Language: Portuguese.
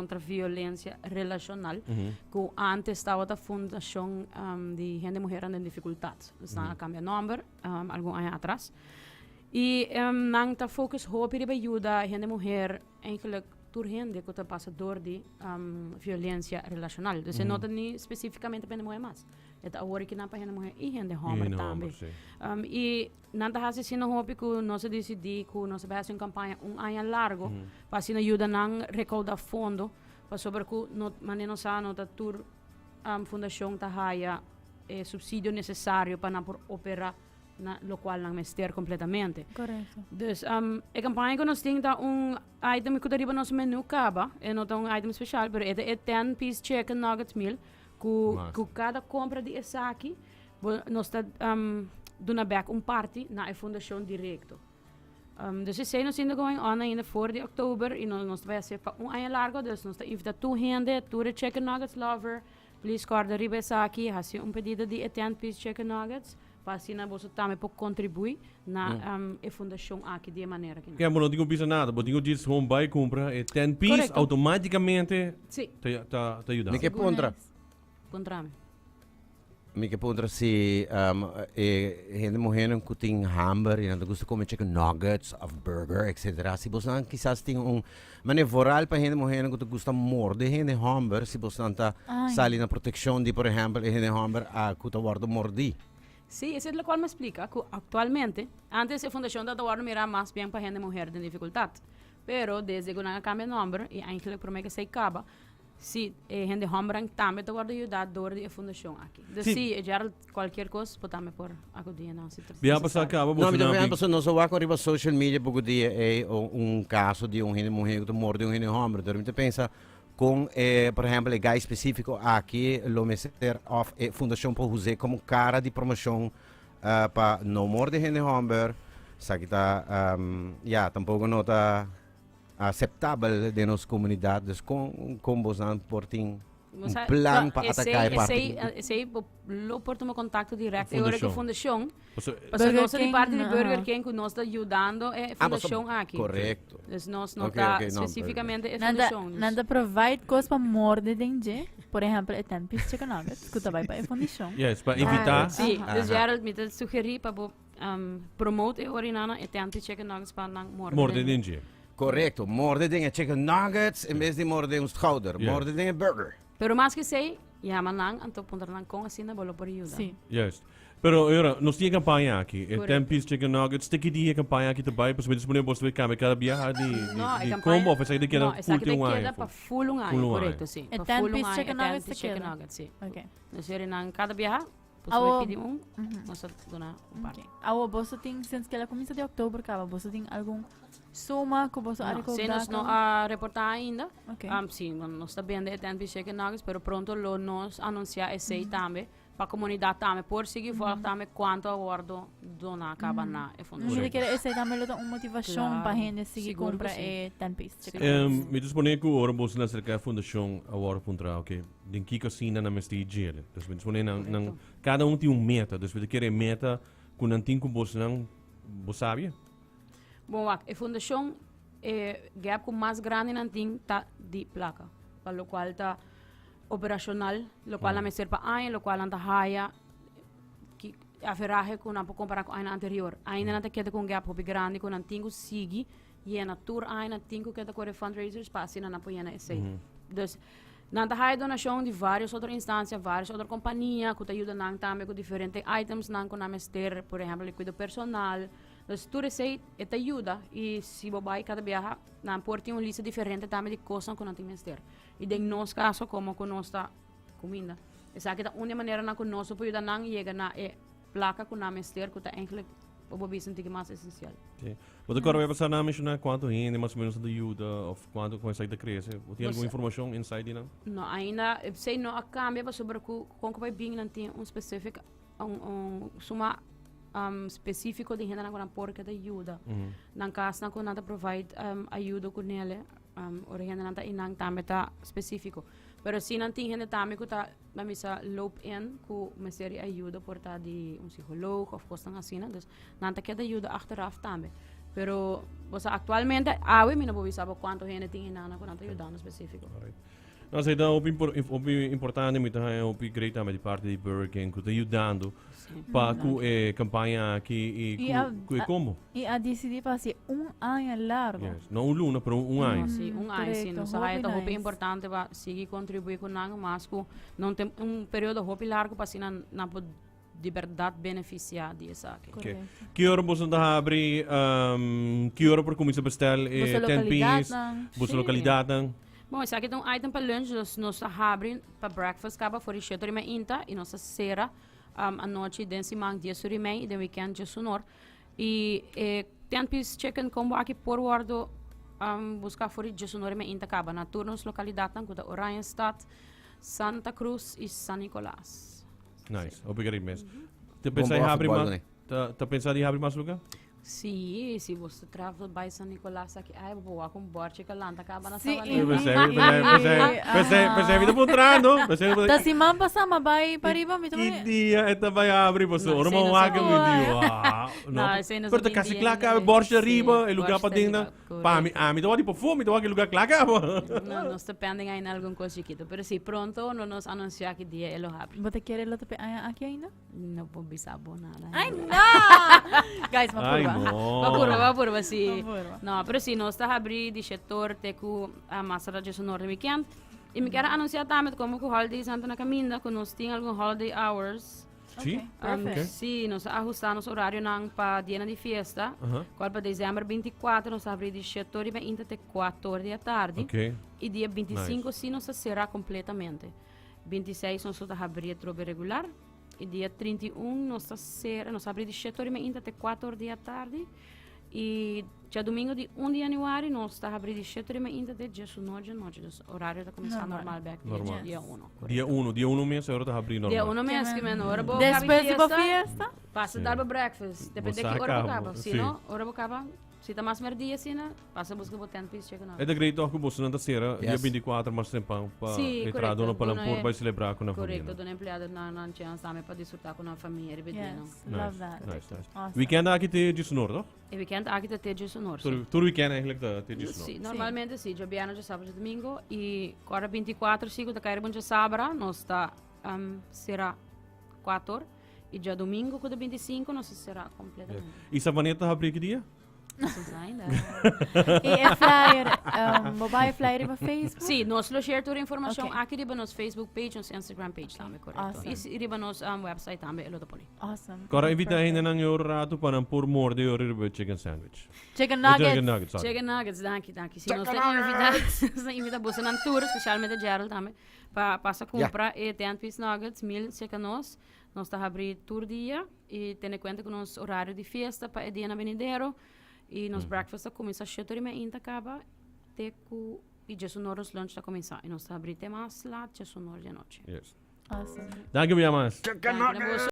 contra violência relacional, que antes estava a fundação de gente mulher em dificuldades. Está a cambiar número, algum ano atrás. E nang ta focus hoop para ajudar a gente mulher eigenlijk door gente que passa door de violência relacional. Dus não nem especificamente para mulher mais. É a hora que não para gente mulher e gente homem também. E nanta hasi sino hoop que nós decidi que nós vai fazer uma campanha ano largo para assim ajudar nang recaudar fundo para sobre que não sa nota tur fundação ta haya subsídio necessário para por operar na lo qual não mester completamente. Correto. Dus a campanha que nós temos item que deriva nosso menu caba, é não um item especial, pero é 10 piece chicken nuggets meal, que cada compra de essa aqui, nós está dando back parte na fundação direto. Dus we zijn nog going on in de voor de oktober, e nós vai ser para ano largo, dus nós está invita tu gente, tu de chicken nuggets lover, please corda riba essa aqui, hasi pedido de 10 piece chicken nuggets. Para assim você também pode contribuir na fundação aqui de maneira que não não digo pisa nada, mas digo diz home buy compra e 10 piece automaticamente tá ajuda. Me que contra me. Me que contra se gente morrendo que tem hamburger e não gosta de comer chicken nuggets of burger etc. Se você não quizás tem voral para gente morrendo que gosta morder gente hamburger, se você não tá sali na proteção de por exemplo gente hamburger a que tá guarda mordi. Sí, eso es lo cual me explica que actualmente, antes la fundación de Eduardo mira más bien para gente mujer de dificultad, pero desde que no cambia el nombre, y eigenlijk por mí que se acaba, sí, gente hombre también te guarda ayudar door de fundación aquí. Entonces sí, ya cualquier cosa, pues también por acudir a Via passar acaba, não, mas não só vai correr social media porque dia é caso de gente mulher que morde gente homem, então você pensa com, por exemplo, guy específico aqui, o Ministério of Fundação para usar como cara de promoção para não morder gente homem, sabe que tá, tampouco não tá aceitável de nossa comunidade, com você portem plan para atacar a parte. Esse lo porto meu contato direto. Eu que fundação, porque nós de parte de Burger King que nós está ajudando é fundação aqui. Correto. Nós não está especificamente é fundação. Nada provide coisas para morder dentro. Por exemplo, é 10 piece chicken nuggets que vai para a fundação. Yes, para evitar. Sim, dus Gerald me sugerir para promote a orinana é 10 piece chicken nuggets para não morder dentro. Correto, morder dentro chicken nuggets em vez de morder schouder, morder dentro burger. Pero más que sei, yaman anto puntar nang kung asina bolo por ayuda. Sí. Yes. Pero ahora, nos tiene campaña aquí. El 10 piece chicken nuggets, te quería campaña aquí também, para saber se você vai cada viajar de combo, ou você queda full um ano. Para full um ano, correto, sim. É 10 piece chicken nuggets, sim. Ok. Nós ir nang cada viajar, você pedir nós dona parte. Awo, você tem, since que ela começa de outubro, acaba, você tem algum suma que você sim, nós não reportar ainda. Sim, nós está vendo 10 piece chicken nuggets, pero pronto lo nos anunciar esse também. Para a comunidade também, por seguir volta também quanto a guardo dona acaba na fundação. Mas quer esse também é uma motivação para a gente seguir comprar e 10 piece. Me dispone que o você na cerca fundação agora contra, ok, den que cocina na mestre. Dus me dispone na cada tem meta, dus we querer meta com não tem como você não sabe. Bom, a fundação gap com mais grande não tem tá de placa, para o qual está operacional, lo qual não me serve para ano, lo qual não haya que a ferragem que não pode comparar com o ano anterior. Ainda não queda com gap hobby grande, com não tenho sigue e na tour ainda tenho que correr fundraisers para assim não apoiar esse. Então, não há donação de várias outras instâncias, várias outras companhias que te ajudam também com diferentes items, não com a por exemplo, liquido personal. Então, tudo isso te ajuda e se você cada viaja, não pode uma lista diferente também de coisas que não tem mestre. E em nosso caso, como com nossa comida, essa é a única maneira que nós podemos ajudar a chegar na placa com a mestre, que é eigenlijk o que mais essencial. Sim. Mas agora vai passar na mencionar quanto gente mais ou menos de ajuda, ou quanto começa a crescer. Tem alguma informação inside não? Não, ainda sei não a cambia sobre como vai vir não tem específico suma específico de gente na porca de ajuda. Nang caso não nada provide ajuda com ele, ou gente não tá inang também tá específico. Pero se não tem gente também que tá na misa loop in, que me seria ajuda por tá de psicólogo ou coisa assim, então não tá que ajuda achteraf também. Pero, o sea, actualmente, awe, mi no puedo saber cuánto gente tiene nada, cuánto ayudando específico. Alright. Nou, sei dan op importante met hij op Greta met die parte di Burger King, que tá ajudando para cu campanha aqui E e como. E a decidir fazer ano largo. Yes. Não luna, pero ano. Sim, ano, sim. correto. Nossa, é Hobby muito nice. importante para seguir contribuir com nada, mas não tem período hobby largo para assim não pode de verdade beneficiar disso aqui. Okay. Correto. Que hora você anda abrir? Que hora para começar a bestel? Busa 10 localidade pins, lang. busa Sim. localidade. Bom, esse aqui tem um item para lunch, nós abrimos para breakfast, acaba fora de cheio de inta, e nossa cera, a noite, dense mang dia suri mei, e de weekend dia sonor. E tem piece chicken combo aqui por guardo, buscar fora de sonor mei inta acaba, na turnos localidade, kuda Oranienstad, Santa Cruz e San Nicolás. Nice, obrigado mesmo. Tá Bom, pensando em boa abrir futebol, mais? né? Tá pensando em abrir mais lugar? Sim, se você travel by San Nicolás aqui, ai, vou com board chicken lá, acaba na Sim, sala. e- Pensei vida pontrando. Ta si mamba sama bay pariba mi Que também. dia é vai abrir você? Não, Ora sei, não mau água sei. me dio. Não, sei, não Pero sei tá kasi bem claca, ainda. borste Sim, riba, e lugar borste para dentro. riba, Pa correto. mi tawag di po fome, tawag lugar claca. Não, nós dependem ainda de alguma coisa chiquito, pero sim, pronto não nos anunciar que dia ele abre. Você quer ela tape aqui ainda? Não vou bisar nada. Ai não! Guys, Ai, mapurba. Vapurva, sim. Mapurba. Não, pero sim, nós está abrir de setor teco a massa de sonor de weekend. E me quero anunciar também como que o holiday Santa na caminha, que nós temos alguns holiday hours. Sim? Perfect. Sim, nós ajustamos o horário para dia de festa. Qual para dezembro 24, nós abrimos de setor e vai até 4 da tarde. Ok. E dia 25 sim nós será completamente. 26 nós vamos abrir trobe regular. E dia 31 nós abrimos de setor e até 4 da tarde. E dia domingo de 1 de januário nós está abrindo de 7 e até 19 noite. O horário está começando normal back Normal. dia 1. Dia 1 mês, agora tá abrindo Dia normal. 1 mês que menor, hora boa Depois de fiesta? passa Sim. dar para breakfast. Depende de Você que hora acaba, acaba. Se sim. não, hora acaba. Se está mais merdia assim, passa a buscar o tempo e chega É da grande toque que você não será dia Yes. 24 mais tempo para Sim, entrar correto. dona Palampur Dona é- vai celebrar com a Correto, família. dona empregada na chance também para desfrutar com a família e bedino. Yes, love that. Nice, nice. Awesome. Weekend aqui tem de sonor, toch? E weekend aqui está dia sonor. Todo weekend eigenlijk tem de sonor. Sim, normalmente sim, dia biano, dia sábado, dia domingo e agora 24, sigo da cair bom dia sábado, nós está será 4 e dia domingo, quando 25, nós será completamente. E Sabaneta abrir que dia? Vocês ainda? E é flyer, mobile flyer para Facebook? Sim, nós lo share toda a informação Ok. aqui riba nos Facebook page, nos Instagram page também, correto. Awesome. E riba nos website também, ele pone. Awesome. Agora invita Perfect. ainda não rato para pôr morde o chicken sandwich. Chicken Chicken nuggets. nuggets. sorry. Chicken nuggets, danke. Se nós temos invita você na tour, especialmente Gerald também, para passar comprar e tem piece nuggets, 1000 chicken nós está abrir tour dia e tem conta com nosso horário de festa para o dia na venidero e nos breakfast começa às 7 e meia acaba até e já sonoros lunch está começar e nós está abrir até mais lá, já sonoro de noite. Yes. Awesome. Dank je, Jamas. Danke,